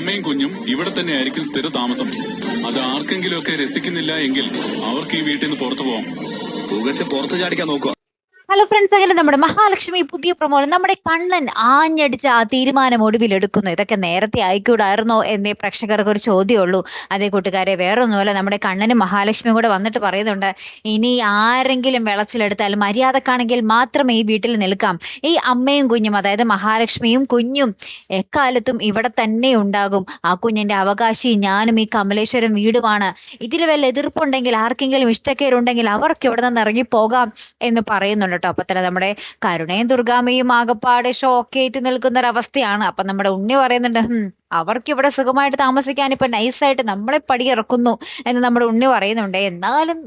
അമ്മയും കുഞ്ഞും ഇവിടെ തന്നെ ആയിരിക്കും സ്ഥിര താമസം. അത് ആർക്കെങ്കിലുമൊക്കെ രസിക്കുന്നില്ല എങ്കിൽ അവർക്ക് ഈ വീട്ടിൽ നിന്ന് പുറത്തു പോവാം. പുറത്ത് ചാടിക്കാൻ നോക്കുക. ഹലോ ഫ്രണ്ട്സ്, അങ്ങനെ നമ്മുടെ മഹാലക്ഷ്മി പുതിയ പ്രൊമോ നമ്മുടെ കണ്ണൻ ആഞ്ഞടിച്ച ആ തീരുമാനം ഒടുവിലെടുക്കുന്നു. ഇതൊക്കെ നേരത്തെ ആയിക്കൂടായിരുന്നോ എന്നേ പ്രേക്ഷകർക്ക് ഒരു ചോദ്യമുള്ളൂ. അതേ കൂട്ടുകാരെ, വേറൊന്നുമല്ല, നമ്മുടെ കണ്ണനും മഹാലക്ഷ്മിയും കൂടെ വന്നിട്ട് പറയുന്നുണ്ട്, ഇനി ആരെങ്കിലും വിളച്ചിലെടുത്താൽ മര്യാദക്കാണെങ്കിൽ മാത്രമേ ഈ വീട്ടിൽ നിൽക്കാം. ഈ അമ്മയും കുഞ്ഞും, അതായത് മഹാലക്ഷ്മിയും കുഞ്ഞും എക്കാലത്തും ഇവിടെ തന്നെ ഉണ്ടാകും. ആ കുഞ്ഞിന്റെ അവകാശി ഞാനും ഈ കമലേശ്വരം വീടുമാണ്. ഇതിൽ വല്ല എതിർപ്പുണ്ടെങ്കിൽ, ആർക്കെങ്കിലും ഇഷ്ടക്കേടുണ്ടെങ്കിൽ അവർക്ക് ഇവിടെ നിന്ന് ഇറങ്ങിപ്പോകാം എന്ന് പറയുന്നുണ്ട്. അപ്പൊ തന്നെ നമ്മുടെ കരുണയും ദുർഗാമ്മയും ആകപ്പാടെ ഷോക്കേറ്റ് നിൽക്കുന്ന ഒരവസ്ഥയാണ്. അപ്പൊ നമ്മുടെ ഉണ്ണി പറയുന്നുണ്ട്, അവർക്ക് ഇവിടെ സുഖമായിട്ട് താമസിക്കാൻ ഇപ്പൊ നൈസായിട്ട് നമ്മളെ പടിയിറക്കുന്നു എന്ന് നമ്മുടെ ഉണ്ണി പറയുന്നുണ്ട്. എന്നാലും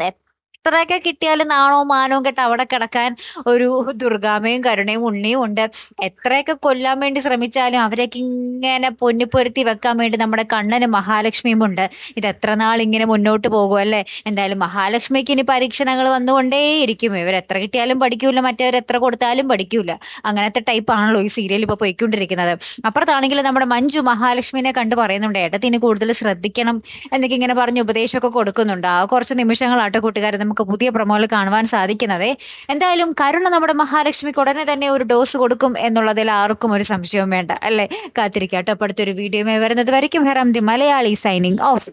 എത്രയൊക്കെ കിട്ടിയാലും നാണോ മാനവും കെട്ട് അവിടെ കിടക്കാൻ ഒരു ദുർഗാമ്മയും കരുണയും ഉണ്ണിയും ഉണ്ട്. എത്രയൊക്കെ കൊല്ലാൻ വേണ്ടി ശ്രമിച്ചാലും അവരൊക്കെ ഇങ്ങനെ പൊന്നിപ്പൊരുത്തി വെക്കാൻ വേണ്ടി നമ്മുടെ കണ്ണനും മഹാലക്ഷ്മിയും ഉണ്ട്. ഇത് എത്ര നാൾ ഇങ്ങനെ മുന്നോട്ട് പോകും അല്ലേ? എന്തായാലും മഹാലക്ഷ്മിക്ക് ഇനി പരീക്ഷണങ്ങൾ വന്നുകൊണ്ടേയിരിക്കും. ഇവർ എത്ര കിട്ടിയാലും പഠിക്കൂല, മറ്റവർ എത്ര കൊടുത്താലും പഠിക്കൂല. അങ്ങനത്തെ ടൈപ്പ് ആണല്ലോ ഈ സീരിയൽ ഇപ്പൊ പോയിക്കൊണ്ടിരിക്കുന്നത്. അപ്പുറത്താണെങ്കിൽ നമ്മുടെ മഞ്ജു മഹാലക്ഷ്മിനെ കണ്ട് പറയുന്നുണ്ട്, ഏട്ടത്തിന് കൂടുതൽ ശ്രദ്ധിക്കണം എന്നൊക്കെ ഇങ്ങനെ പറഞ്ഞ് ഉപദേശമൊക്കെ കൊടുക്കുന്നുണ്ട്. ആ കുറച്ച് നിമിഷങ്ങളാട്ടോ കൂട്ടുകാരെ നമുക്ക് പുതിയ പ്രൊമോയിൽ കാണുവാൻ സാധിക്കുന്നത്. എന്തായാലും കരുണ നമ്മുടെ മഹാലക്ഷ്മിക്ക് ഉടനെ തന്നെ ഒരു ഡോസ് കൊടുക്കും എന്നുള്ളതിൽ ആർക്കും ഒരു സംശയവും വേണ്ട അല്ലേ? കാത്തിരിക്കാട്ടോ. അടുത്തൊരു വീഡിയോ വരുന്നത് വരയ്ക്കും. ഹെറാം ദി മലയാളി സൈനിങ് ഓഫ്.